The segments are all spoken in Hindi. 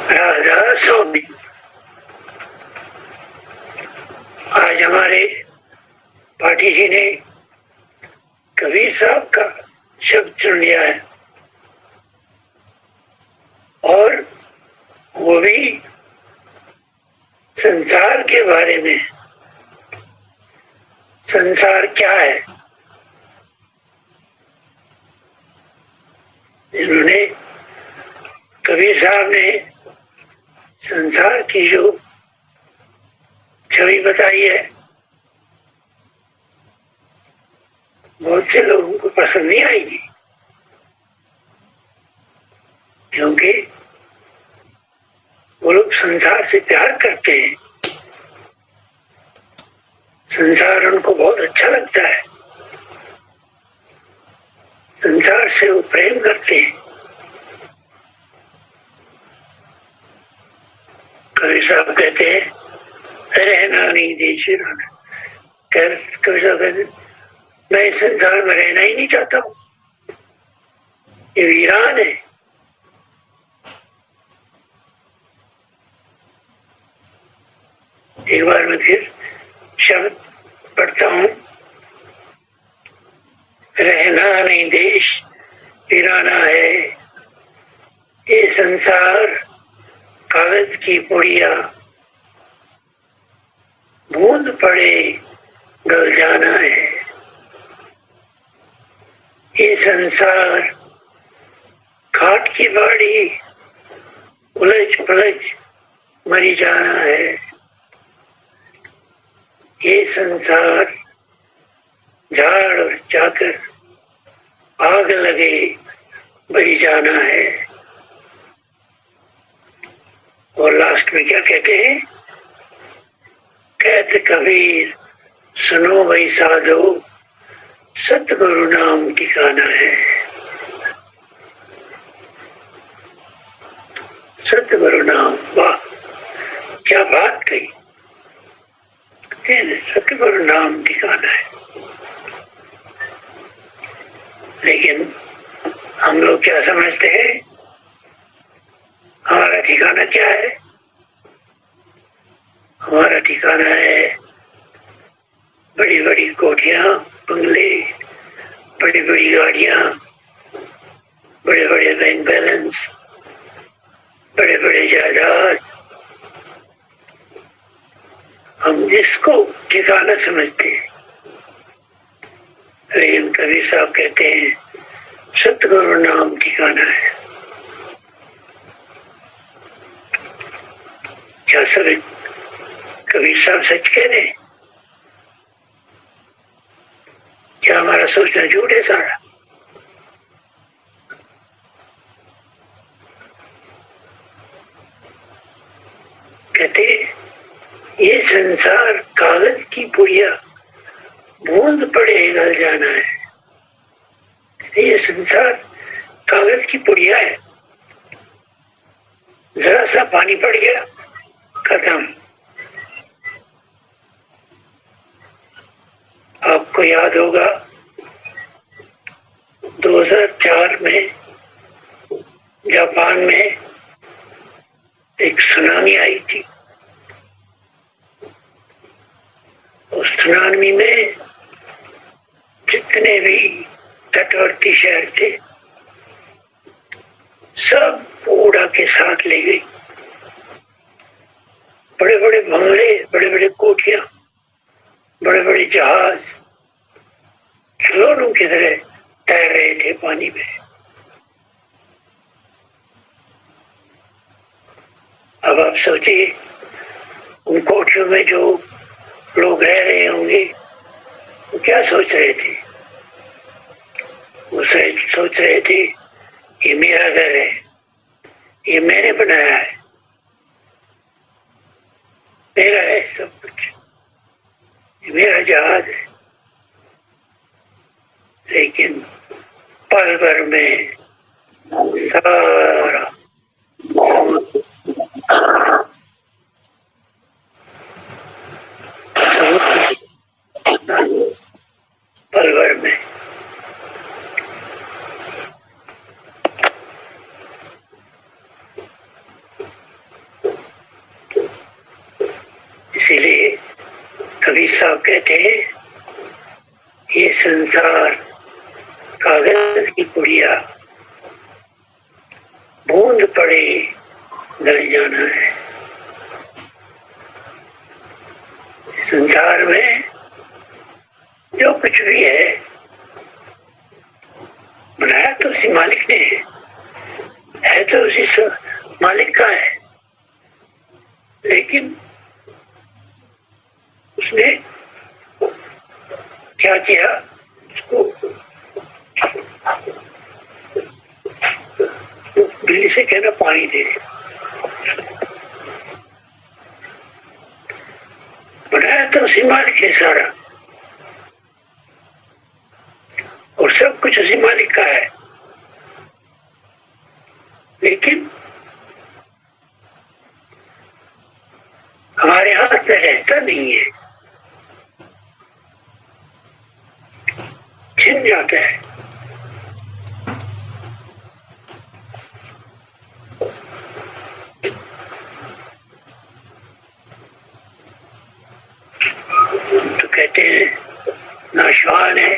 राधा स्वामी। आज हमारे पाठी जी ने कबीर साहब का शब्द चुन लिया है और वो भी संसार के बारे में। संसार क्या है? इन्होंने कबीर साहब ने संसार की जो छवि बताई है, बहुत से लोगों को पसंद नहीं आएगी, क्योंकि वो लोग संसार से प्यार करते हैं। संसार उनको बहुत अच्छा लगता है, संसार से वो प्रेम करते हैं। कबीर साहब कहते हैं रहना नहीं दे चिराना। कबीर साहब कहते मैं इस संसार में रहना ही नहीं चाहता हूँ, ये वीरान है। एक बार मैं फिर शब्द पढ़ता हूँ, रहना नहीं देश वीराना है, ये संसार कागज की पुड़िया, बूंद पड़े गल जाना है। ये संसार खाट की बाड़ी, उलझ पलझ मरी जाना है। ये संसार झाड़ और जाकर आग लगे बरी जाना है। और लास्ट में क्या कहते हैं? कहते कबीर सुनो भाई साधो, सतगुरु नाम ठिकाना है। सतगुरु नाम, वाह क्या बात कही। सतगुरु नाम ठिकाना है। लेकिन हम लोग क्या समझते हैं? हमारा ठिकाना क्या है? हमारा ठिकाना है बड़ी बड़ी कोठियां, बंगले, बड़ी बड़ी गाड़ियां, बड़े बड़े बैंक बैलेंस, बड़े बड़े जायदाद। हम जिसको ठिकाना समझते हैं। लेकिन कबीर साहब कहते हैं सतगुरु नाम ठिकाना है। क्या सब कबीर साहब सच कह रहे हैं? क्या हमारा सोचना झूठ है सारा? कहते ये संसार कागज की पुड़िया, बूंद पड़े गल जाना है। ये संसार कागज की पुड़िया है, जरा सा पानी पड़ गया खत्म। आपको याद होगा 2004 में जापान में एक सुनामी आई थी। उस सुनामी में जितने भी तटवर्ती शहर थे सब उड़ा के साथ ले गई। बड़े बड़े बंगले, बड़े बड़े कोठियां, बड़े बड़े जहाज खिलौनों की तरह तैर रहे थे पानी में। अब आप सोचिए उन कोठियों में जो लोग रह रहे होंगे वो क्या सोच रहे थे? वो सोच रहे थे ये मेरा घर है, ये मैंने बनाया है, मेरा है सब कुछ, ये मेरा जहाज है। लेकिन पल भर में सारा समुद्र पल भर में। कबीर साहब कहते हैं, ये संसार कागज की पुड़िया, बूंद पड़े गल जाना है। संसार में जो कुछ भी है, बनाया तो उसी मालिक ने है तो उसी मालिक का है, लेकिन उसने क्या किया, उसको बिल्ली से कहना पानी दे। बनाया तो उसी मालिक है सारा, और सब कुछ उसी मालिक का है, लेकिन हमारे हाथ में रहता नहीं है, छिन जाता है। तो कहते हैं नाशवान है,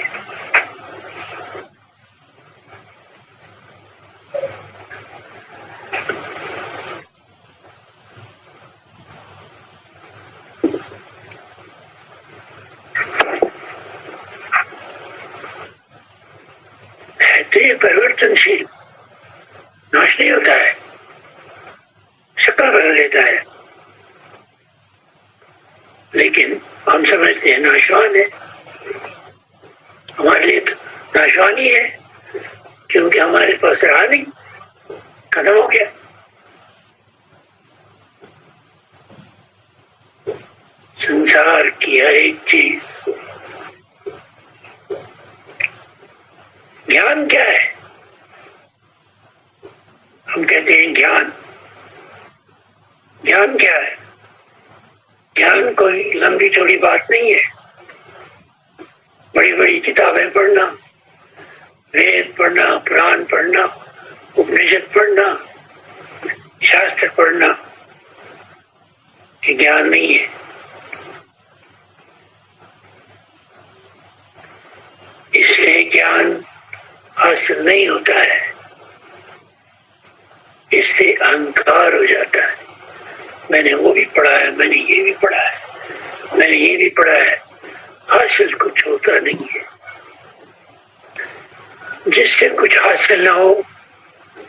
तो ये परिवर्तनशील, नाश नहीं होता है, शक्ल बदल लेता है, लेकिन हम समझते हैं नाशवान है। हमारे लिए तो नाशवान ही है, क्योंकि हमारे पास रहा नहीं, खत्म हो गया। संसार की हर एक चीज, ज्ञान क्या है? हम कहते हैं ज्ञान, ज्ञान क्या है? ज्ञान कोई लंबी चौड़ी बात नहीं है। बड़ी बड़ी किताबें पढ़ना, वेद पढ़ना, पुराण पढ़ना, उपनिषद पढ़ना, शास्त्र पढ़ना, ये ज्ञान नहीं है। इससे ज्ञान हासिल नहीं होता है, इससे अहंकार हो जाता है। मैंने वो भी पढ़ा है, मैंने ये भी पढ़ा है, मैंने ये भी पढ़ा है, हासिल कुछ होता नहीं है। जिससे कुछ हासिल ना हो,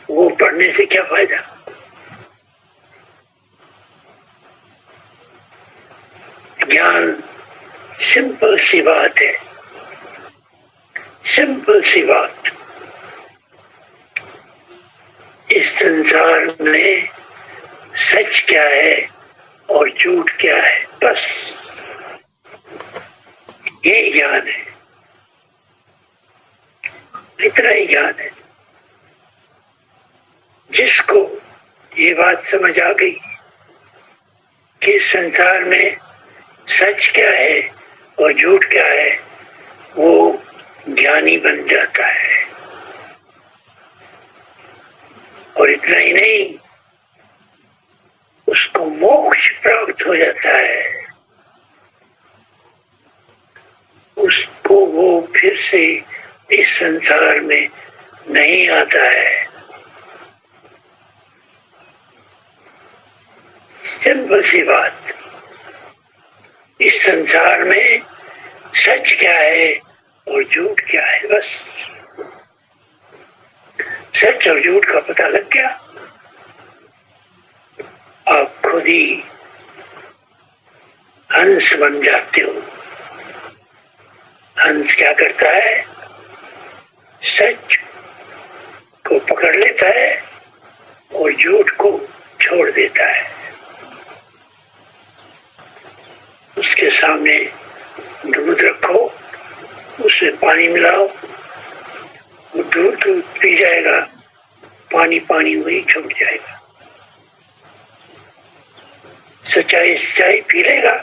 वो पढ़ने से क्या फायदा? ज्ञान सिंपल सी बात है, सिंपल सी बात। इस संसार में सच क्या है और झूठ क्या है, बस ये ज्ञान है, इतना ही ज्ञान है। जिसको ये बात समझ आ गई कि इस संसार में सच क्या है और झूठ क्या है, वो ज्ञानी बन जाता है। और इतना ही नहीं, उसको मोक्ष प्राप्त हो जाता है। उसको वो फिर से इस संसार में नहीं आता है। सिंपल सी बात, इस संसार में सच क्या है और झूठ क्या है, बस सच और झूठ का पता लग गया, आप खुद ही हंस बन जाते हो। हंस क्या करता है? सच को पकड़ लेता है और झूठ को छोड़ देता है। उसके सामने दूध रखो, उसमें पानी मिलाओ, वो दूध पी जाएगा, पानी पानी वही छूट जाएगा। सच्चाई सच्चाई पी लेगा,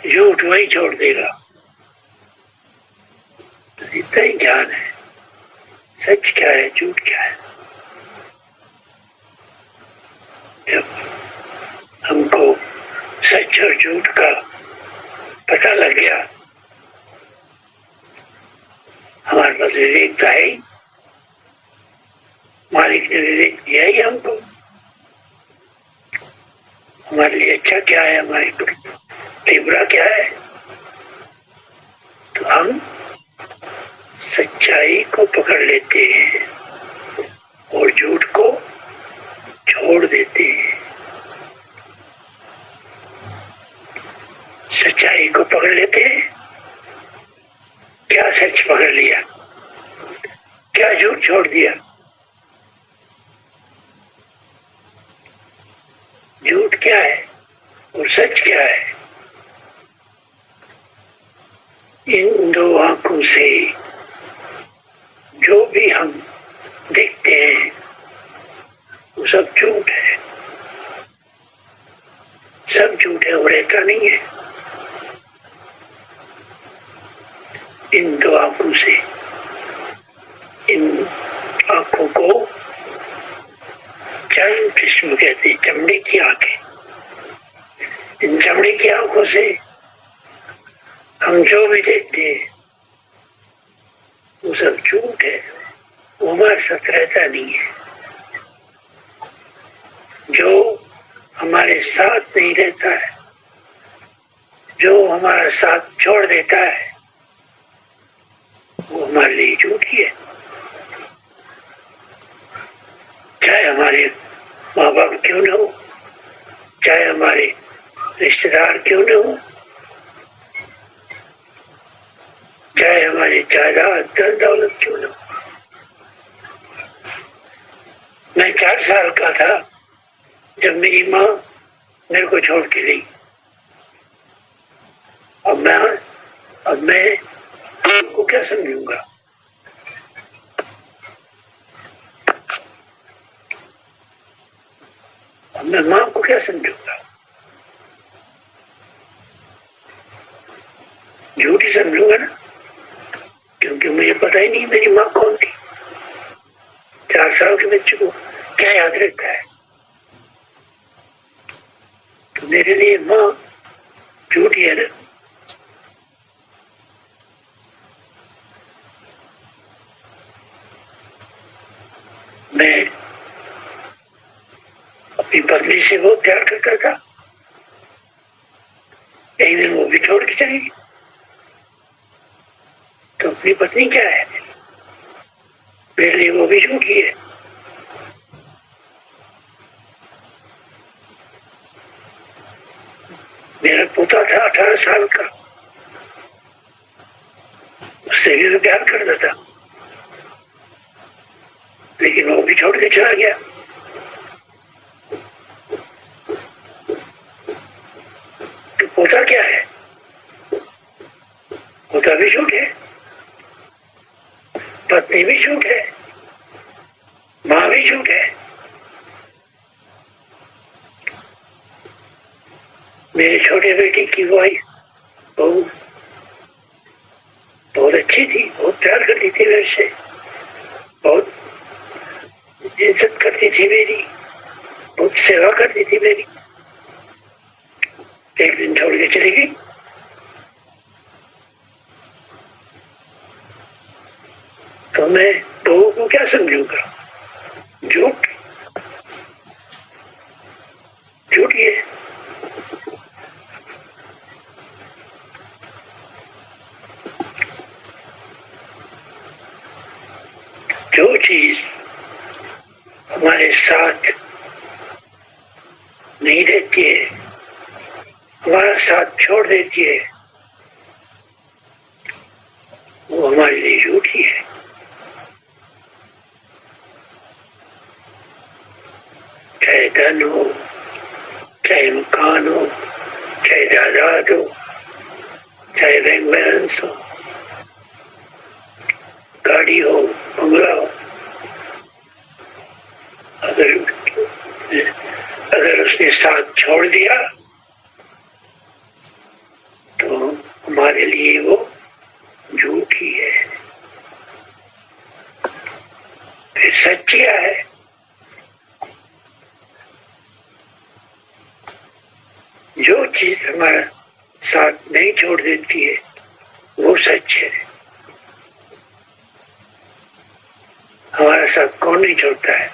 झूठ वही छोड़ देगा। तो इतना ही ज्ञान है, सच क्या है, झूठ क्या है। जब हमको सच और झूठ का पता लग गया, हमारे पास विवेक तो है ही, मालिक ने विवेक दिया ही हमको, हमारे लिए अच्छा क्या है, हमारे लिए बुरा क्या है, तो हम सच्चाई को पकड़ लेते हैं और झूठ को छोड़ देते हैं। सच्चाई को पकड़ लेते हैं, क्या सच पकड़ लिया, क्या झूठ छोड़ दिया। झूठ क्या है और सच क्या है? इन दो आंखों से जो भी हम देखते हैं वो सब झूठ है, सब झूठ है, वो रहता नहीं है। इन दो आंखों से, इन आंखों को चर्म चश्म कहते हैं, चमड़े की आंखें। इन चमड़े की आंखों से हम जो भी देखते हैं वो सब झूठ है, वो हमारे साथ रहता नहीं है। जो हमारे साथ नहीं रहता है, जो हमारा साथ छोड़ देता है, वो हमारे लिए झूठी है। चाहे हमारे माँ बाप क्यों न हो, चाहे हमारे रिश्तेदार क्यों न हो, चाहे हमारी जायदाद धन दौलत क्यों न हो। मैं 4 साल का था जब मेरी माँ मेरे को छोड़ के गई। अब मैं उनको क्या समझूंगा? अब मैं माँ को क्या समझूंगा? झूठ ही समझूंगा ना, क्योंकि मुझे पता ही नहीं मेरी माँ कौन थी। 4 साल के बच्चे को क्या याद रहता है? तो मेरे लिए माँ झूठी है ना। मैं अपनी पत्नी से बहुत प्यार करता था, एक दिन वो भी छोड़ के चली गई। तो अपनी पत्नी क्या है? मेरे लिए वो भी झूठी है। मेरा पोता था 18 साल का, उससे भी मैं प्यार करता था, लेकिन वो भी छोड़ के चला गया। तो पोता क्या है? पोता भी झूठ है, पत्नी भी झूठ है, माँ भी झूठ है। मेरे छोटे बेटे की वाइफ बहुत अच्छी थी, बहुत प्यार करती थी मेरे से, बहुत इज्जत करती थी मेरी, बहुत सेवा करती थी मेरी। एक दिन छोड़ के चली गई। तो मैं बहू को क्या समझूंगा? झूठ, झूठ ही है। जो चीज हमारे साथ नहीं रहती है, हमारा साथ छोड़ देती है, वो हमारे लिए झूठी है। चाहे धन हो, चाहे मकान हो, चाहे जायदाद हो, चाहे बैंक बैलेंस हो, गाड़ी हो, बंगला हो, अगर उसने साथ छोड़ दिया तो हमारे लिए वो झूठ ही है। फिर सच क्या है? जो चीज हमारा साथ नहीं छोड़ देती है वो सच है। हमारा साथ कौन नहीं छोड़ता है?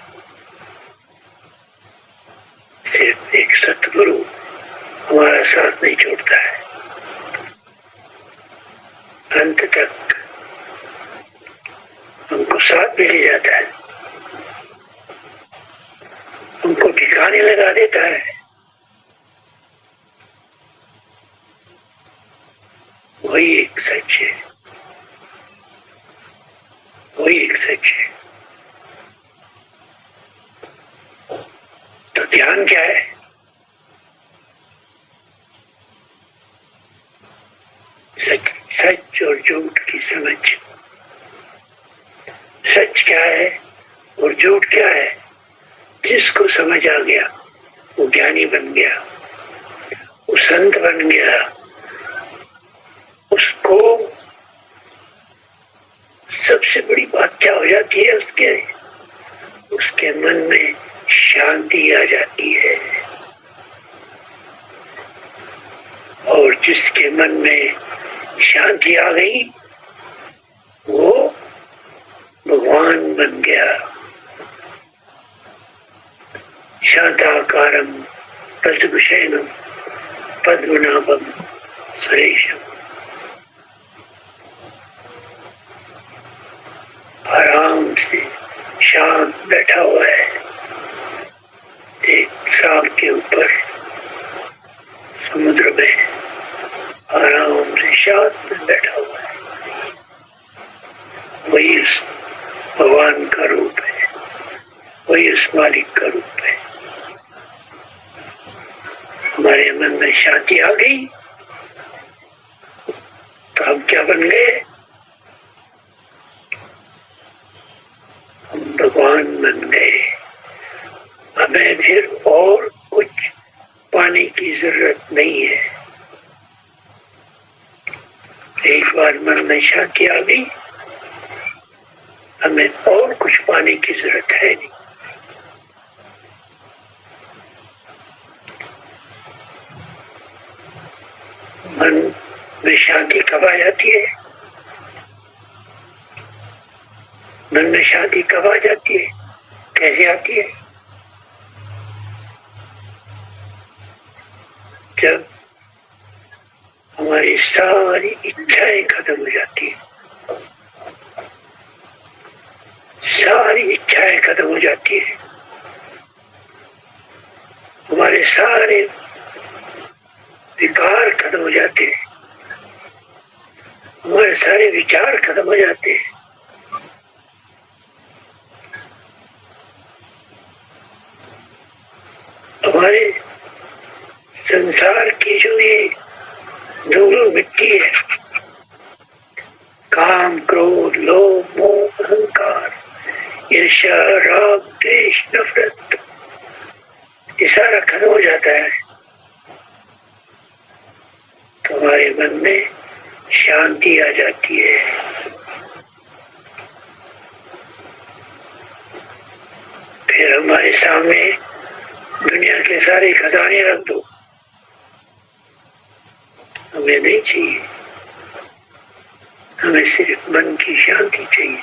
सिर्फ एक सतगुरु हमारा साथ नहीं छोड़ता है। अंत तक हमको साथ भी ले जाता है, हमको ठिकाने लगा देता है। वही एक सच है, वही एक सच है। तो ध्यान क्या है? सच सच और झूठ की समझ। सच क्या है और झूठ क्या है, जिसको समझ आ गया वो ज्ञानी बन गया, वो संत बन गया। उसको सबसे बड़ी बात क्या हो जाती है? उसके मन में शांति आ जाती है। और जिसके मन में शांति आ गई वो भगवान बन गया। शांताकारं पद्मशयनं पद्मनाभं सुरेशम। आराम से शांत बैठा हुआ है एक साल के ऊपर समुद्र में, आराम से शांत में बैठा हुआ है। वही उस भगवान का रूप है, वही उस मालिक का रूप है। हमारे मन में शांति आ गई तो हम क्या बन गए? हम भगवान बन गए। हमें फिर और कुछ पाने की जरूरत नहीं है। एक बार मन में शांति आ गई, हमें और कुछ पाने की जरूरत है नहीं। मन में शांति कब आ जाती है? मन में शांति कब आ जाती है? कैसे आती है? जब हमारी सारी इच्छाएं खत्म हो जाती है। सारी इच्छाएं खत्म हो जाती है। हमारे सारे विकार खत्म हो जाते हैं, हमारे सारे विचार खत्म हो जाते हैं। हमारे संसार की जो ये धूल मिट्टी है, काम क्रोध लोभ मोह अहंकार ईर्ष्या राग द्वेष नफरत, ये सारा खत्म हो जाता है तो हमारे मन में शांति आ जाती है। फिर हमारे सामने दुनिया के सारे खजाने रख दो, हमें नहीं चाहिए। हमें सिर्फ मन की शांति चाहिए।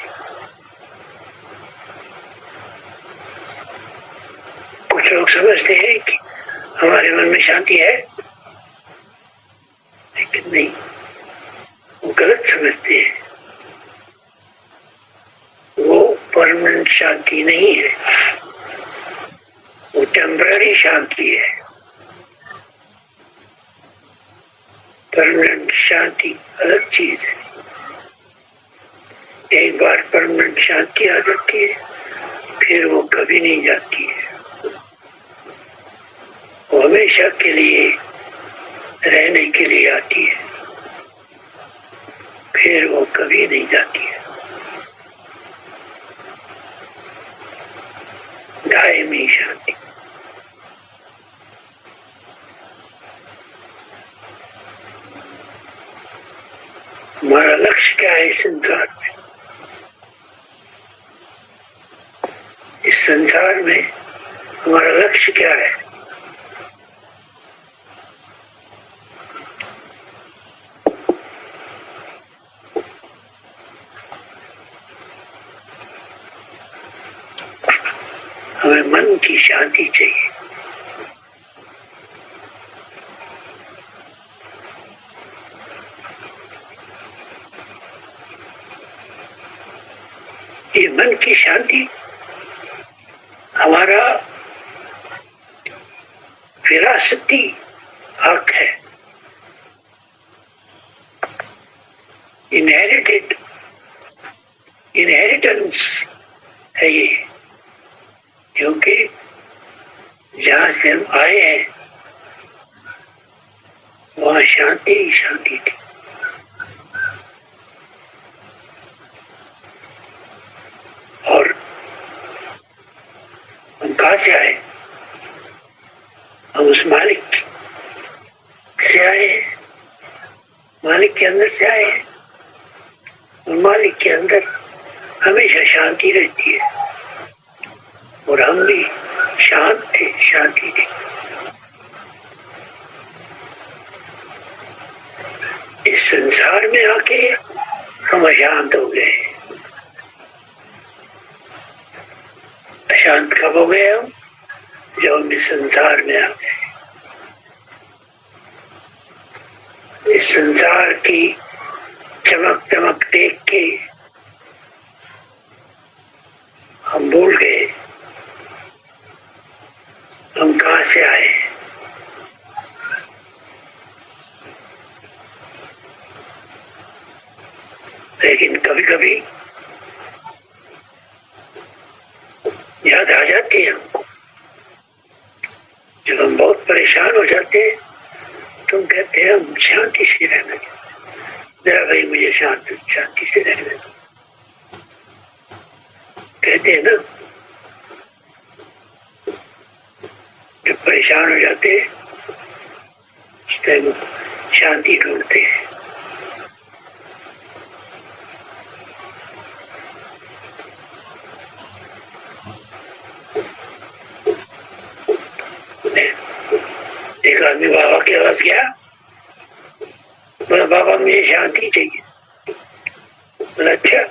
कुछ लोग समझते हैं कि हमारे मन में शांति है, लेकिन नहीं, वो गलत समझते हैं। वो परमानेंट शांति नहीं है, वो टेम्पररी शांति है। परमानेंट शांति अलग चीज है। एक बार परमानेंट शांति आ जाती है फिर वो कभी नहीं जाती है। वो हमेशा के लिए रहने के लिए आती है, फिर वो कभी नहीं जाती है। दायमी शांति। हमारा लक्ष्य क्या है इस संसार में? इस संसार में हमारा लक्ष्य क्या है? मन की शांति चाहिए। ये मन की शांति हमारा विरासती हक है, इनहेरिटेंस है ये, क्योंकि जहां से हम आए हैं वहां शांति ही शांति थी। और हम कहां से आए? हम उस मालिक से आए हैं, मालिक के अंदर से आए हैं, और मालिक के अंदर हमेशा शांति रहती है, और हम भी शांत थे, शांति थी। इस संसार में आके हम अशांत हो गए। अशांत कब हो गए हम? जब हम इस संसार में आ गए। इस संसार की चमक दमक देख के हम भूल गए हम कहां से आए। लेकिन कभी कभी याद आ जाती है हमको। जब हम बहुत परेशान हो जाते हैं तो हम कहते हैं हम शांति से रहना, जरा भाई मुझे शांति से रहने दो, कहते हैं ना। जब परेशान हो जाते हैं उस टाइम शांति ढूंढते हैं। एक आदमी बाबा के पास गया, बोला बाबा मुझे शांति चाहिए। बोला अच्छा।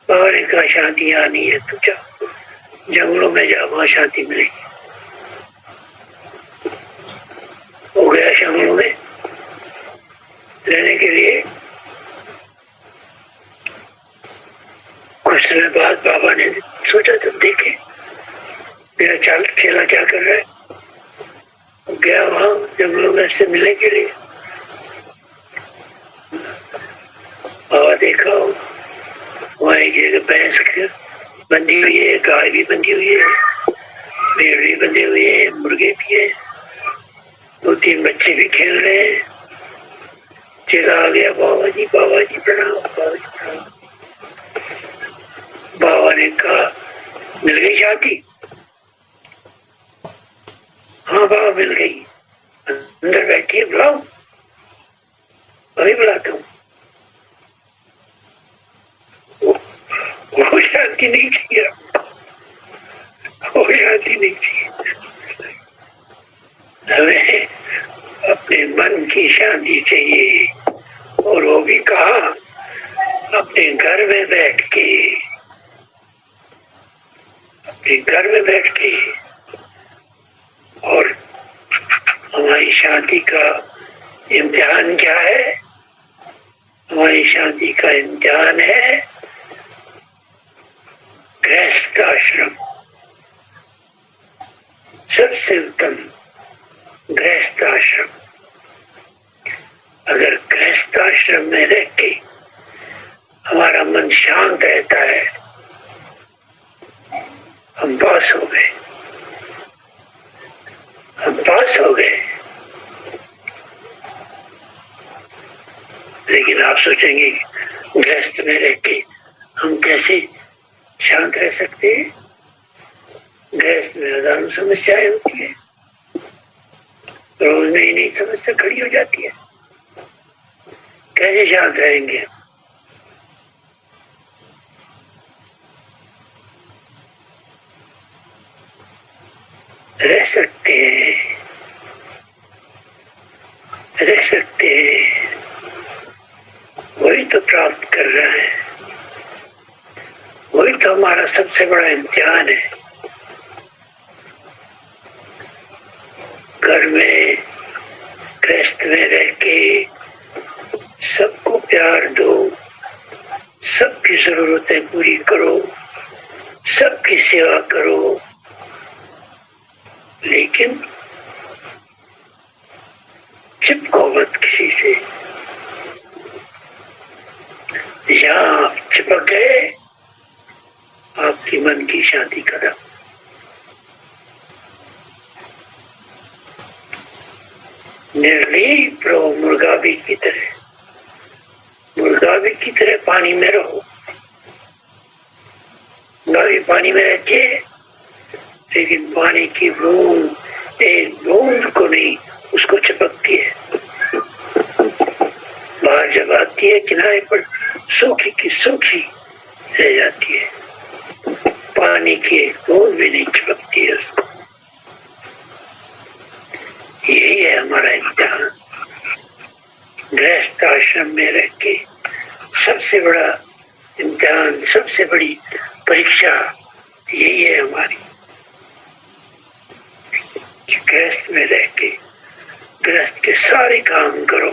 बाबा ने कहा शांति यहाँ नहीं है, तू जाओ जंगलों में जाओ, वहां शांति मिलेगी। हो गया जंगलों में रहने के लिए। कुछ समय बाद बाबा ने सोचा तो देखे मेरा चेला क्या कर रहा है। गया वहां जंगलों में से मिलने के लिए। बाबा देखा वहां एक जगह भैंस बंधी हुई है, गाय भी बंधी हुई है, भेड़ भी बंधे हुए हैं, मुर्गे भी है, 2-3 बच्चे भी खेल रहे हैं। चेला आ गया, बाबा जी प्रणाम, बाबा जी प्रणाम। बाबा ने कहा मिल गई शांति? हाँ बाबा मिल गई। अंदर बैठिए, बुलाओ। अभी बुलाता हूँ। वो शांति नहीं चाहिए, वो शांति नहीं चाहिए। हमें अपने मन की शांति चाहिए, और वो भी कहा अपने घर में बैठ के, अपने घर में बैठ के। और हमारी शांति का इम्तिहान क्या है? हमारी शांति का इम्तिहान है गृहस्थ आश्रम। सबसे उत्तम गृहस्थ आश्रम। अगर गृहस्थ आश्रम में रह के हमारा मन शांत रहता है, हम पास हो गए, हम पास हो गए। लेकिन आप सोचेंगे गृहस्थ में रह के हम कैसे शांत रह सकते हैं? गृहस्थ में हजारों समस्याएं होती है, रोज नई नई समस्या खड़ी हो जाती है। कैसे शांत रहेंगे? रह सकते हैं, रह सकते हैं। वही तो प्राप्त कर रहा है, वही तो हमारा सबसे बड़ा इम्तिहान है। घर में गृहस्थ में रह के सबको प्यार दो, सबकी जरूरतें पूरी करो, सबकी सेवा करो, लेकिन चिपको मत किसी से। जहां आप चिपक गए, आपकी मन की शांति खत्म। निर्लीप रहो, मुर्गाबी की तरह, मुर्गाबी की तरह पानी में रहो। मुर्गाबी पानी में रहती है, लेकिन पानी की बूंद, एक बूंद को नहीं, उसको चिपकती है। बाहर जब आती है किनारे पर, सूखी की सूखी रह जाती है, पानी की एक बूंद भी नहीं चिपकती है उसको। यही है हमारा इम्तिहान। गृहस्थ आश्रम में रह के सबसे बड़ा इम्तिहान, सबसे बड़ी परीक्षा यही है हमारी। गृहस्थ में रह के गृहस्थ के सारे काम करो,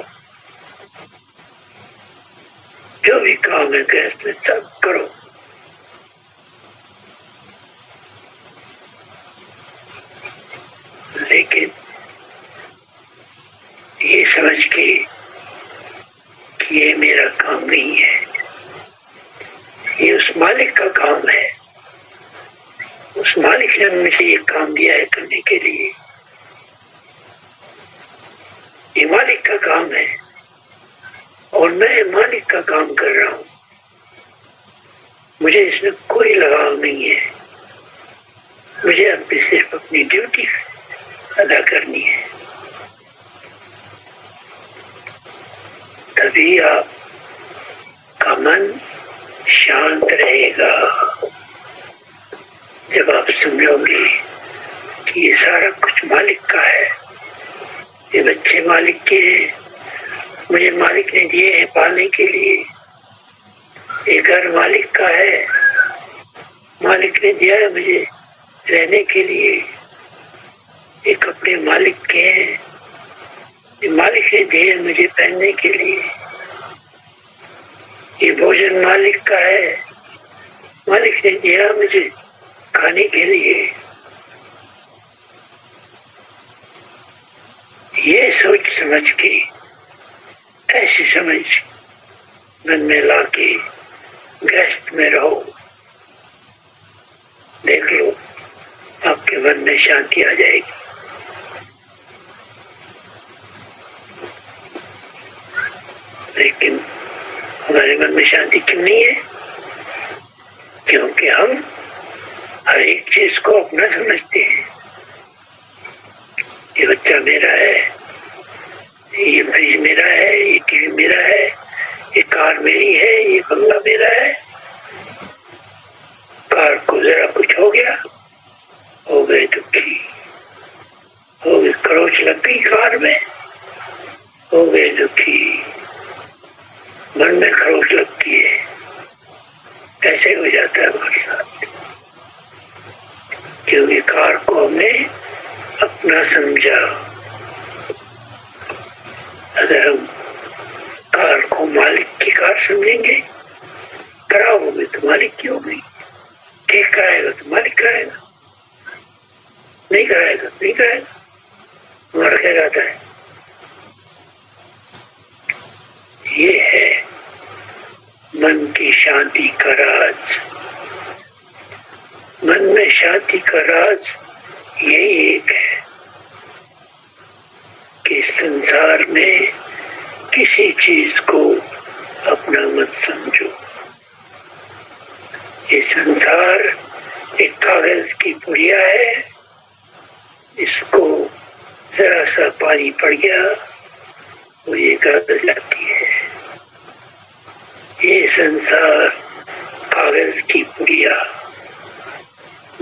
जो भी काम है गृहस्थ में सब करो। लेकिन ये समझ के कि ये मेरा काम नहीं है, ये उस मालिक का काम है, उस मालिक ने मुझे ये काम दिया है करने के लिए, ये मालिक का काम है और मैं मालिक का काम कर रहा हूं। मुझे इसमें कोई लगाव नहीं है, मुझे अपनी सिर्फ अपनी ड्यूटी अदा करनी है। तभी आपका मन शांत रहेगा। जब आप समझोगे कि ये सारा कुछ मालिक का है, ये बच्चे मालिक के हैं, मुझे मालिक ने दिए हैं पालने के लिए, ये घर मालिक का है, मालिक ने दिया है मुझे रहने के लिए, ये कपड़े मालिक के हैं, ये मालिक ने दिए मुझे पहनने के लिए, ये भोजन मालिक का है, मालिक ने दिया मुझे खाने के लिए। ये सोच समझ के, ऐसी समझ मन में लाके गृहस्थ में रहो। देख लो आपके मन में शांति आ जाएगी। लेकिन हमारे मन में शांति क्यों नहीं है? क्योंकि हम हर एक चीज को अपना समझते हैं। ये बच्चा मेरा है, ये फ्रिज मेरा है, ये टीवी मेरा है, ये कार मेरी है, ये बंगला मेरा है। कार को जरा कुछ हो गया, हो गए दुखी, हो गए, खरोच लग गई कार में, हो गए दुखी, मन में खरोच लगती है। ऐसे हो जाता है हमारे साथ, क्योंकि कार को हमने अपना समझा। अगर हम कार को मालिक की कार समझेंगे, खराब होगी तो मालिक की होगी, ठीक कराएगा तो मालिक कराएगा, नहीं कराएगा तो नहीं कराएगा, हमारा क्या जाता है। ये है मन की शांति का राज। मन में शांति का राज यही एक है कि संसार में किसी चीज को अपना मत समझो। ये संसार एक कागज की पुड़िया है, इसको जरा सा पानी पड़ गया वो ये कागज लगती है। ये संसार कागज की पुड़िया,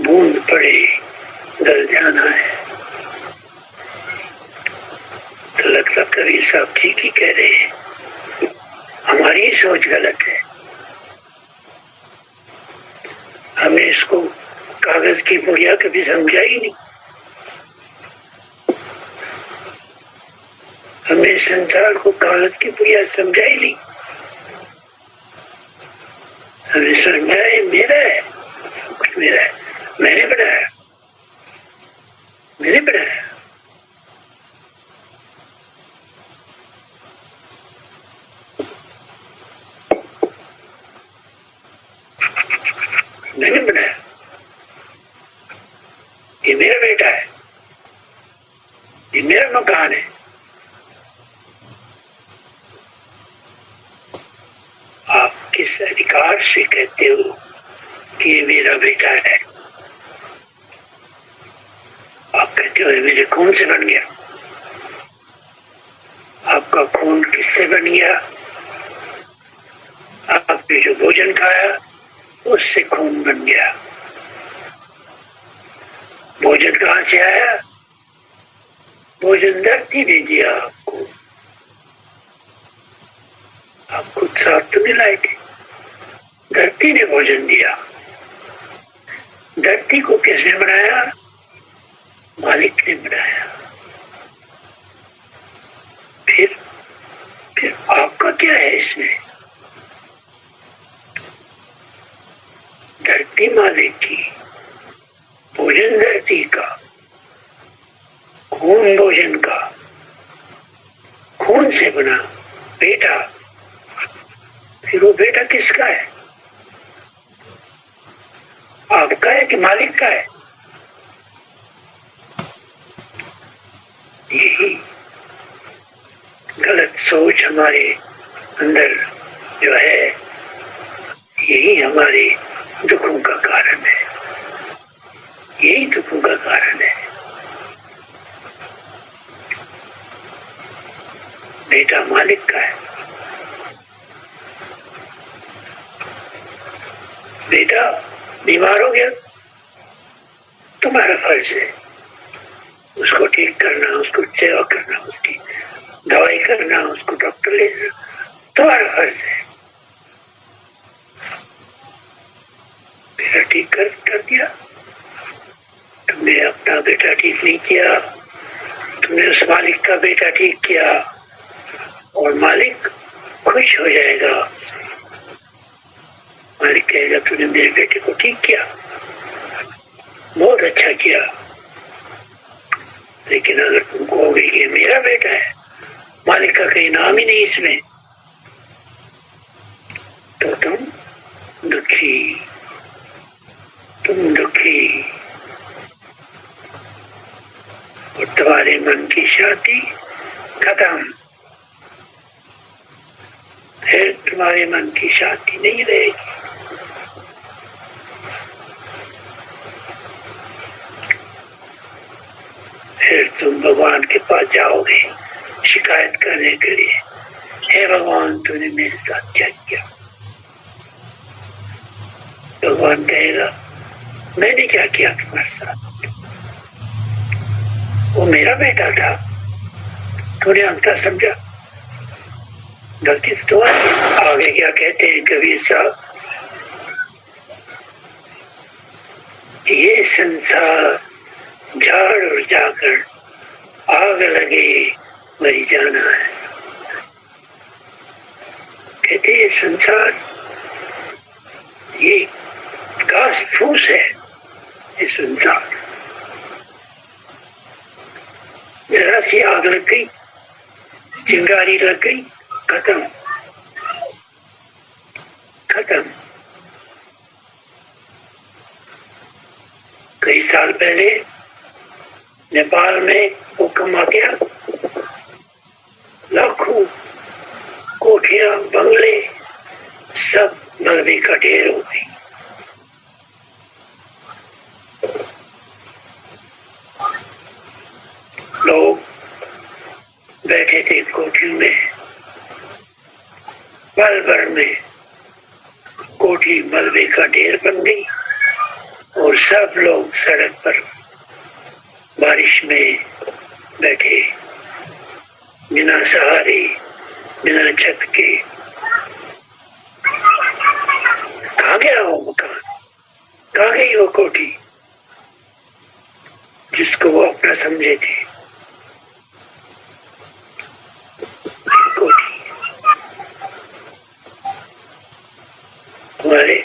बूंद पड़े गल जाना है। तो लगता कबीर साहब ठीक ही कह रहे हैं, हमारी सोच गलत है। हमने इसको कागज की पुड़िया कभी समझा ही नहीं। हमने संसार को कागज की पुड़िया समझा ही नहीं। हमने समझा मेरा है, सब कुछ मेरा है, मैंने बनाया, मैंने बनाया। मैंने बनाया, ये मेरा बेटा है, ये मेरा मकान है। आप किस अधिकार से कहते हो कि ये मेरा बेटा है? आप कहते हो ये मेरे खून से बन गया। आपका खून किससे बन गया? आपने जो भोजन खाया उससे खून बन गया। भोजन कहाँ से आया? भोजन धरती ने दिया आपको। आप खुद साथ तो नहीं लाए थे, धरती ने भोजन दिया। धरती को किसने बनाया? मालिक ने बनाया। फिर आपका क्या है इसमें? धरती मालिक की, भोजन धरती का, खून भोजन का, खून से बना बेटा। फिर वो बेटा किसका है? आपका है कि मालिक का है? यही गलत सोच हमारे अंदर जो है, यही हमारे दुखों का कारण है, यही दुखों का कारण है। बेटा मालिक का है। बेटा बीमार हो गया, तुम्हारा फर्ज है उसको ठीक करना, उसको सेवा करना, उसकी दवाई करना, उसको डॉक्टर ले जाना, तुम्हारा फर्ज है। बेटा ठीक कर दिया, तुमने अपना बेटा ठीक नहीं किया, तुमने उस मालिक का बेटा ठीक किया और मालिक खुश हो जाएगा। मालिक कहेगा तूने मेरे बेटे को ठीक किया, बहुत अच्छा किया। लेकिन अगर तुम कहोगे कि मेरा बेटा है, मालिक का कहीं नाम ही नहीं इसमें, तो तुम दुखी और तुम्हारे मन की शांति खत्म। फिर तुम्हारे मन की शांति नहीं रहेगी। फिर तुम भगवान के पास जाओगे शिकायत करने के लिए, हे भगवान तूने मेरे साथ क्या किया? भगवान कहेगा मैंने क्या किया तुम्हारे साथ? वो मेरा बेटा था, तूने अंतर समझा, गलती तो आगे क्या कहते हैं कबीर साहब, ये संसार झाड़ और जाकर आग लगे मरी जाना है। कहते ये संसार ये घास फूस है, ये संसार जरा सी आग लग गई, चिंगारी लग गई, खत्म। कई साल पहले नेपाल में भूकंप आ गया, लाखों कोठियां बंगले सब मलबे का ढेर हो गई। लोग बैठे थे कोठियों में, पल भर में कोठी मलबे का ढेर बन गई और सब लोग सड़क पर बारिश में बैठे, बिना सहारे, बिना छत के। कहाँ गया वो मकान? कहाँ गई वो कोठी जिसको वो अपना समझे थे? हमारे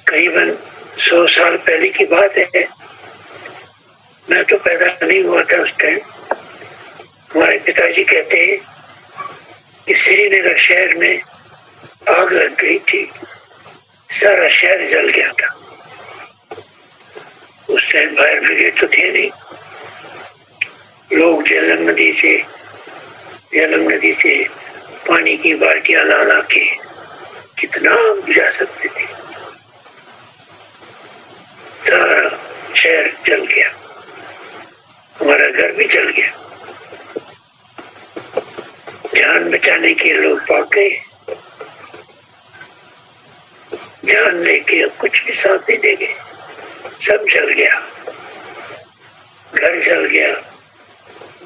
करीबन 100 साल पहले की बात है, मैं तो पैदा नहीं हुआ था उस टाइम। हमारे पिताजी कहते हैं कि श्रीनगर शहर में आग लग गई थी, सारा शहर जल गया था। उस टाइम फायर ब्रिगेड तो थे नहीं, लोग झेलम नदी से पानी की बाल्टियां ला के कितना बुझा सकते थे। सारा शहर जल गया, हमारा घर भी जल गया। जान बचाने के लोग भाग गए, जान लेके कुछ भी साथ नहीं दे गए, सब जल गया। घर जल गया,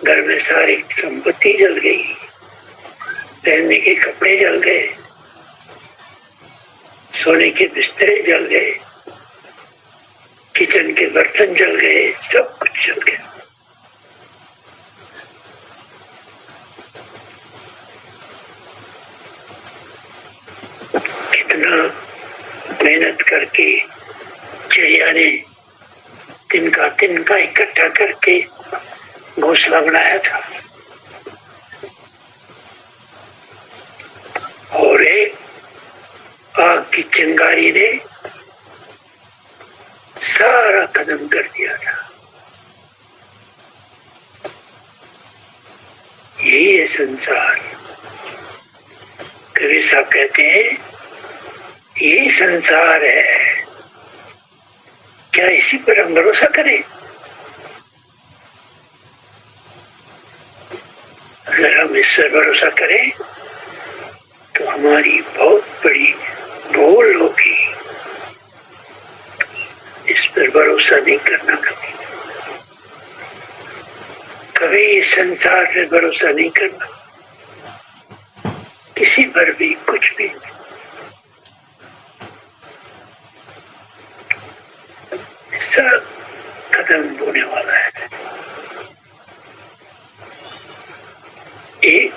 घर में सारी संपत्ति जल गई, पहनने के कपड़े जल गए, सोने के बिस्तरे जल गए, किचन के बर्तन जल गए, सब कुछ जल गया। कितना मेहनत करके चिड़िया ने तिनका इकट्ठा करके घोंसला बनाया था, और एक आग की चिंगारी ने सारा खत्म कर दिया था। यही है संसार। कबीर साहब कहते हैं यही संसार है, क्या इसी पर हम भरोसा करें? अगर हम इस पर भरोसा करें तो हमारी बहुत बड़ी भूल होगी। इस पर भरोसा नहीं करना कभी इस संसार पर भरोसा नहीं करना, किसी पर भी, कुछ भी। सब खत्म होने वाला है। ये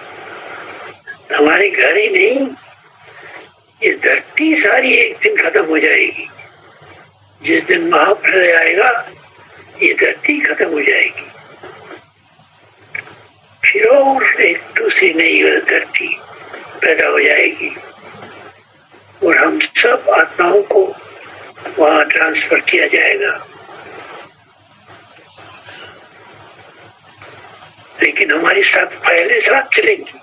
हमारे घर ही नहीं, ये धरती सारी एक दिन खत्म हो जाएगी। जिस दिन महाप्रलय आएगा ये धरती खत्म हो जाएगी, फिर और एक दूसरी नई धरती पैदा हो जाएगी, और हम सब आत्माओं को वहां ट्रांसफर किया जाएगा। लेकिन हमारी साथ फाइलें साथ चलेंगी।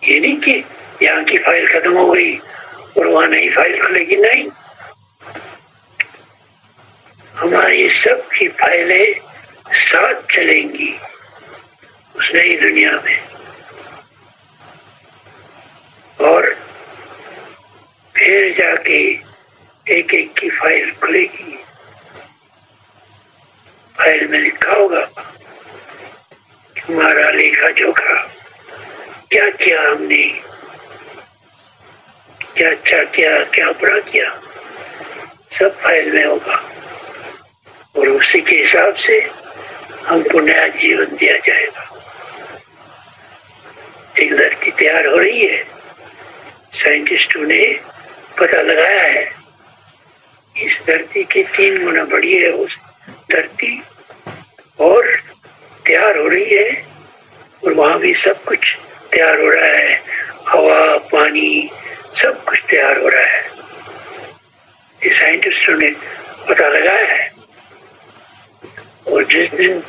ये नहीं कि यहाँ की फाइल खत्म हो गई और वहां नई फाइल खुलेगी, नहीं। हमारी सब की फाइलें साथ चलेंगी उस नई दुनिया में, और फिर जाके एक एक की फाइल खुलेगी। फाइल में लिखा होगा हमारा लेखा जोखा, क्या किया हमने, क्या अच्छा किया, क्या बुरा किया, सब फाइल में होगा, और उसी के हिसाब से हमको नया जीवन दिया जाएगा। एक धरती तैयार हो रही है, साइंटिस्टों ने पता लगाया है इस धरती के 3 गुना बड़ी है उस धरती, और तैयार हो रही है, और वहां भी सब कुछ तैयार हो रहा है, हवा, पानी, सब कुछ तैयार हो रहा है। ये साइंटिस्टों ने पता लगाया है। और जिस दिन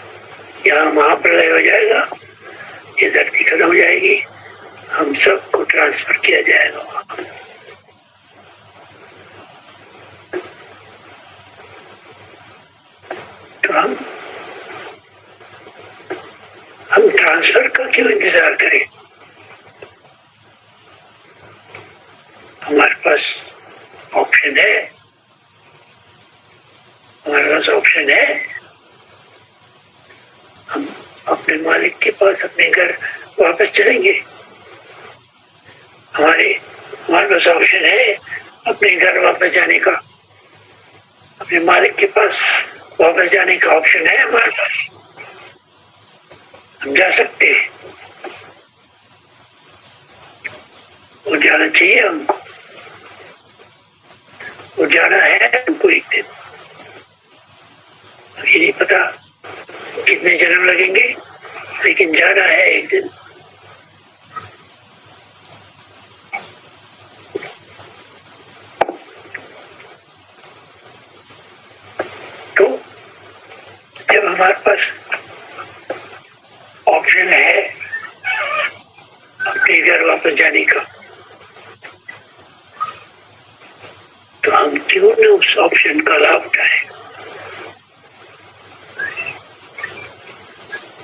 यहाँ महाप्रलय हो जाएगा, ये धरती खत्म हो जाएगी, हम सबको ट्रांसफर किया जाएगा। तो हम ट्रांसफर का क्यों इंतजार करें? हमारे पास ऑप्शन है, हमारे पास ऑप्शन है। हम अपने मालिक के पास अपने घर वापस चलेंगे। हमारे पास ऑप्शन है अपने घर वापस जाने का, अपने मालिक के पास वापस जाने का ऑप्शन है हमारे पास। हम जा सकते हैं। वो जाना चाहिए हमको, वो जाना है हमको एक दिन। अभी नहीं पता कितने जन्म लगेंगे, लेकिन जाना है एक दिन। तो जब हमारे पास ऑप्शन है अपने घर वापस जाने का, तो हम क्यों न उस ऑप्शन का लाभ उठाएं।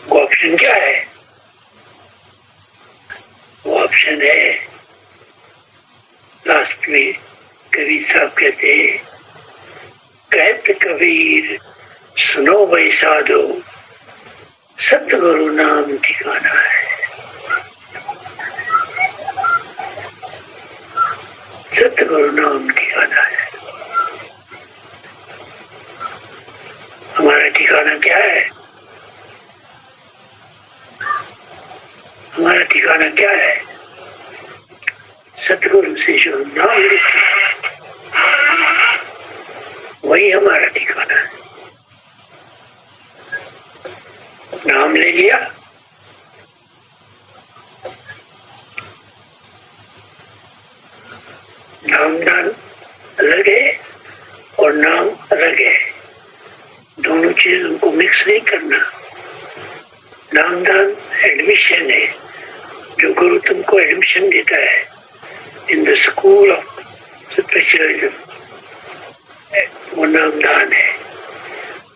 वो ऑप्शन क्या है? वो ऑप्शन है, लास्ट में कबीर साहब कहते हैं, कहत कबीर सुनो भाई साधो, सतगुरु नाम ठिकाना है। सतगुरु नाम ठिकाना है। हमारा ठिकाना क्या है? हमारा ठिकाना क्या है? सतगुरु से जो नाम लेते वही हमारा ठिकाना है। नाम ले लिया, नामदान अलग है और नाम अलग है। दोनों चीजों को मिक्स नहीं करना। नामदान एडमिशन है, जो गुरु तुमको एडमिशन देता है in the school of spiritualism, वो नामदान है।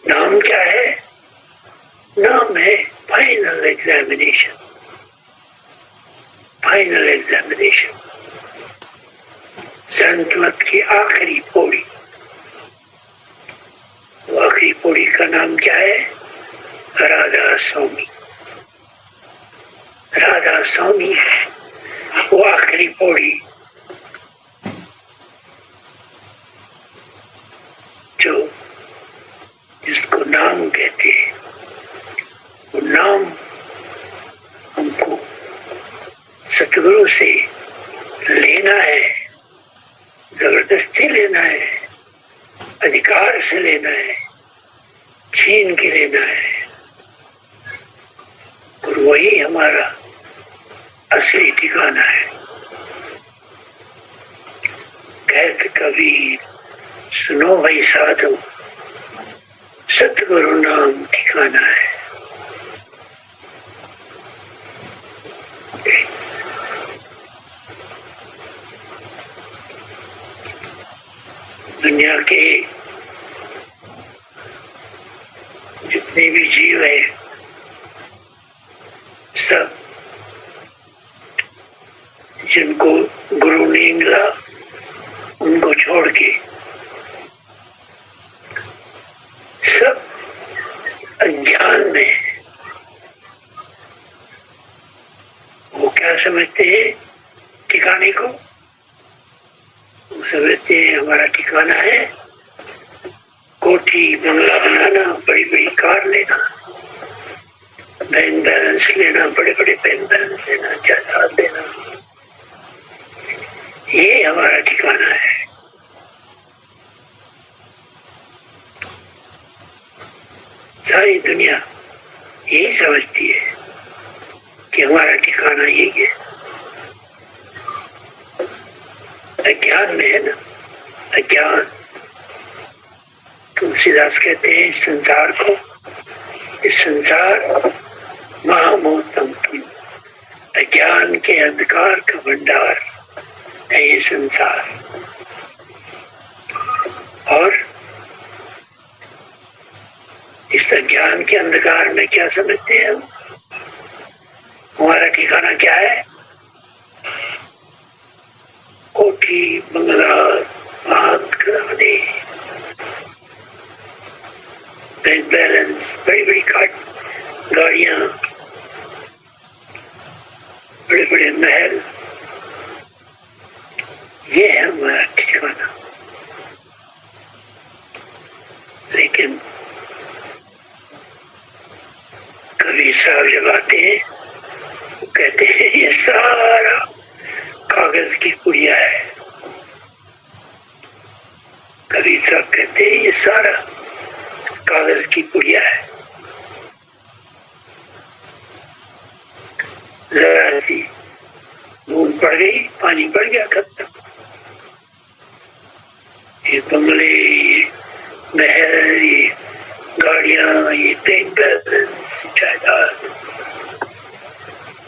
नाम क्या है? नाम है फाइनल एग्जामिनेशन। फाइनल एग्जामिनेशन, संत मत की आखिरी पौड़ी। वो आखिरी पौड़ी का नाम क्या है? राधा स्वामी। राधा स्वामी है वो आखिरी पौड़ी, जो जिसको नाम कहते हैं। वो नाम हमको सतगुरु से लेना है, जबरदस्ती लेना है, अधिकार से लेना है, छीन के लेना है। और वही हमारा असली ठिकाना है। कहत कबीर सुनो भाई साधु, सतगुरु नाम ठिकाना है। दुनिया के जितने भी जीव है, सब जिनको गुरु नहीं मिला उनको छोड़ के सब अज्ञान में। वो क्या समझते हैं ठिकाने को? वो समझते हैं हमारा ठिकाना है कोठी बंगला बनाना, बड़ी बड़ी कार लेना, बैंक बैलेंस लेना, बड़े बड़े बैंक बैलेंस लेना, जायदाद लेना। ये हमारा ठिकाना है। सारी दुनिया यही समझती है कि हमारा ठिकाना यही है। अज्ञान में है ना, अज्ञान। तुलसीदास कहते हैं इस संसार को, इस संसार महामोहतम की अज्ञान के अंधकार का भंडार है ये संसार। और इस अज्ञान के अंधकार में क्या समझते हैं हम? हमारा ठिकाना क्या है? कोठी बंगला, बात कराने, बैंक बैलेंस, बड़ी बड़ी गाड़ियां, बड़े बड़े महल, ये है हमारा ठिकाना। लेकिन कबीर साहब जब आते हैं वो कहते हैं ये सारा कागज की पुड़िया है। कबीर साहब कहते हैं ये सारा कागज की पुड़िया है। जरा सी बूंद पड़ गई, पानी पड़ गया, खत्म। ये बंगले, ये महल, ये गाड़ियां, ये बैंक बैलेंस, जायदाद,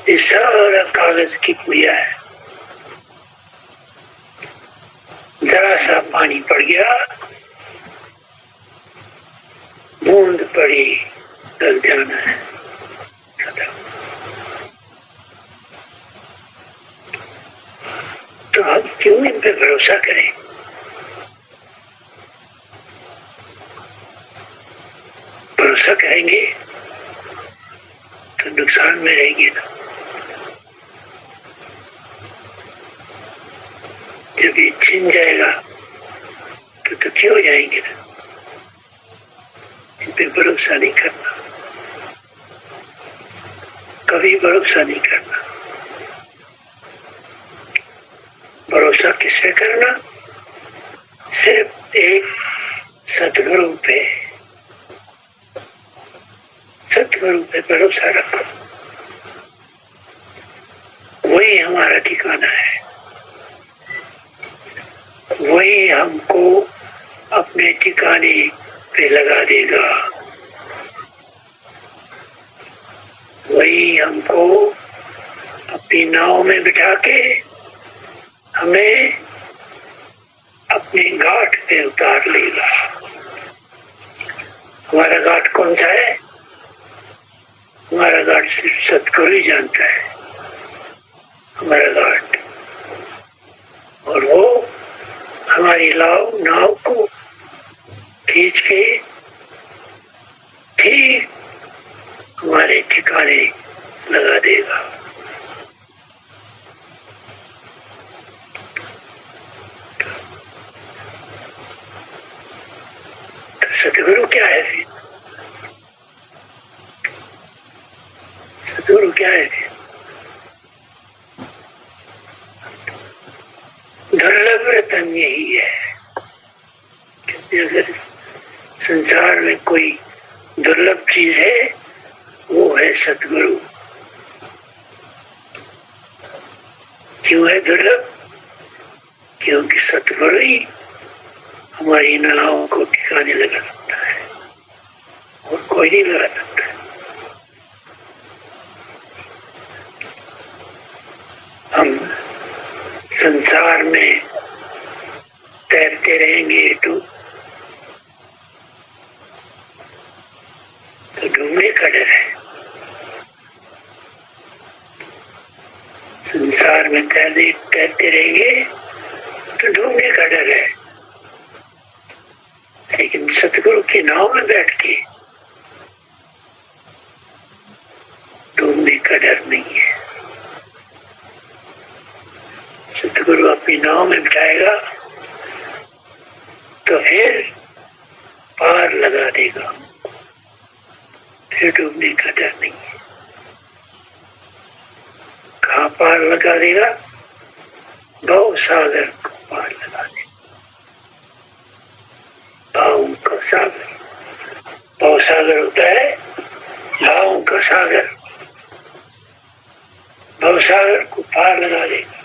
ये सारा कागज की पुड़िया है। जरा सा पानी पड़ गया, बूंद पड़ी, डल जाना है, खत्म। तो हम क्यों इन पे भरोसा करें? भरोसा करेंगे तो नुकसान में रहेंगे ना। जब ये छिन जाएगा तो दुखी हो जाएंगे ना। इन पे भरोसा नहीं करना, कभी भरोसा नहीं करना। भरोसा किस पे करना? सिर्फ एक सतगुरु पे। सतगुरु पे भरोसा रखो, वही हमारा ठिकाना है। वही हमको अपने ठिकाने पे लगा देगा। वही हमको अपनी नाव में बिठा के हमें अपने घाट पे उतार लेगा। हमारा घाट कौन सा है? हमारा घाट सिर्फ सतगुरु ही जानता है हमारा घाट। और वो हमारी नाव को खींच के ठीक हमारे ठिकाने लगा देगा। तो सतगुरु क्या है फिर? सतगुरु क्या है फिर? दुर्लभ रतन यही है। अगर संसार में कोई दुर्लभ चीज है वो है सतगुरु। क्यों है दुर्लभ? क्योंकि सतगुरु ही हमारी नाव को ठिकाने लगा सकता है और कोई नहीं लगा सकता। हम संसार में तैरते रहेंगे तो डूबने का डर है। संसार में तैरते रहेंगे तो डूबने का डर है। लेकिन सतगुरु की नाव में बैठ के डूबने का डर नहीं है। सतगुरु अपनी नाव में बिठाएगा तो फिर पार लगा देगा, फिर डूबने का डर नहीं है। कहाँ पार लगा देगा? भव सागर को पार लगा देगा। भावों का सागर, भव सागर होता है भावों का सागर। भव सागर को पार लगा देगा।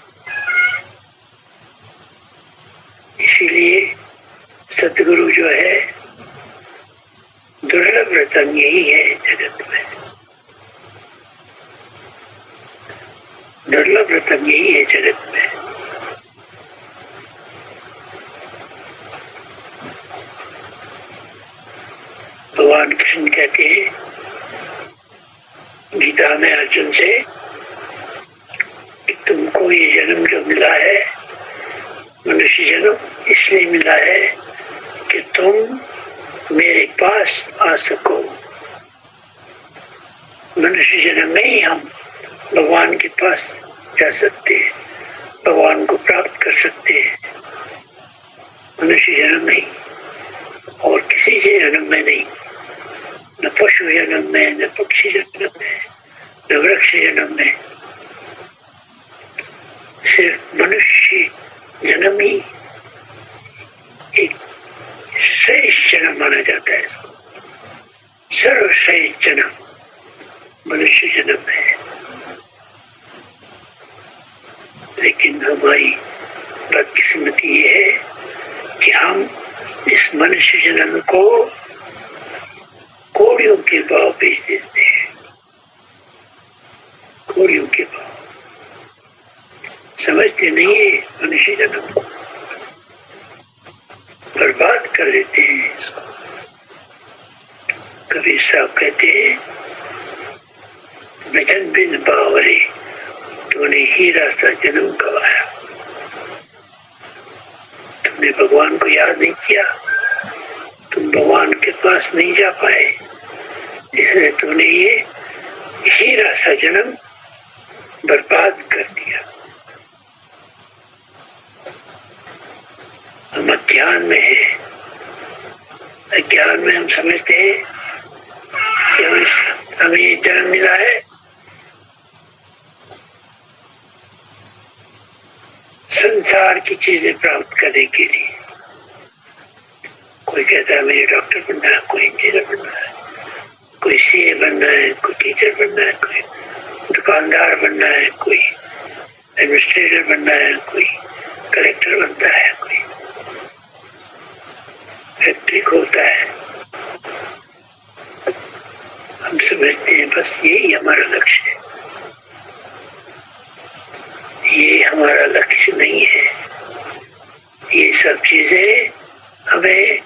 इसीलिए सतगुरु जो है दुर्लभ रतन यही है जगत में। दुर्लभ रतन यही है जगत में। भगवान कृष्ण कहते हैं गीता में अर्जुन से कि तुमको ये जन्म जो मिला है, मनुष्य जन्म इसलिए मिला है कि तुम मेरे पास आ सको। मनुष्य जन्म में ही हम भगवान के पास जा सकते हैं, भगवान को प्राप्त कर सकते हैं। मनुष्य जन्म में ही, और किसी से जन्म में नहीं। न पशु जन्म में, न पक्षी जन्म में, न वृक्ष जन्म में। सिर्फ मनुष्य जन्म ही एक श्रेष्ठ जन्म माना जाता है। सर्वश्रेष्ठ जन्म मनुष्य जन्म है। लेकिन हमारी बदकिस्मती ये है कि हम इस मनुष्य जन्म को कोड़ियों के भाव बेच देते हैं। कोड़ियों के भाव समझते नहीं है, मनुष्य जन्म को बर्बाद कर देते हैं। कबीर साहब कहते हैं, बचन बिन बावरे तूने हीरा सा जन्म गवाया। तुमने भगवान को याद नहीं किया, तुम भगवान के पास नहीं जा पाए, इसलिए तूने ये हीरा सा जन्म बर्बाद कर दिया। हम अज्ञान में है। अज्ञान में हम समझते हैं कि हमें ये जन्म मिला है संसार की चीजें प्राप्त करने के लिए। कोई कहता है मुझे डॉक्टर बनना है, कोई इंजीनियर बनना है, कोई सीए बनना है, कोई टीचर बनना है, कोई दुकानदार बनना है, कोई एडमिनिस्ट्रेटर बनना है, कोई कलेक्टर बनता है, कोई फैक्ट्री खोलता है। हम समझते हैं बस यही हमारा लक्ष्य है। ये हमारा लक्ष्य नहीं है। ये सब चीजें हमें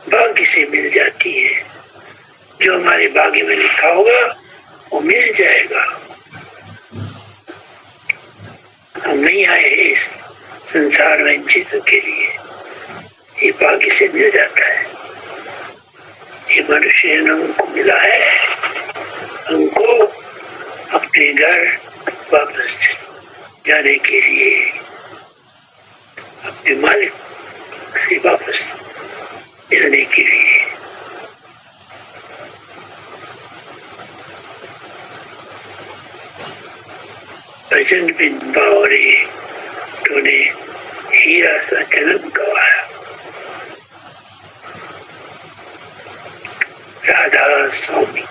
भाग्य से मिल जाती है। जो हमारे भाग्य में लिखा होगा वो मिल जाएगा। हम नहीं आए हैं इस संसार में इन चीजों के लिए। ये भाग्य से मिल जाता है। ये मनुष्य हमको मिला है, हमको अपने घर वापस जाने के लिए, अपने मालिक से वापस मिलने के लिए। भजन बिन बावरे तूने हीरा सा जन्म गवाया। राधा स्वामी।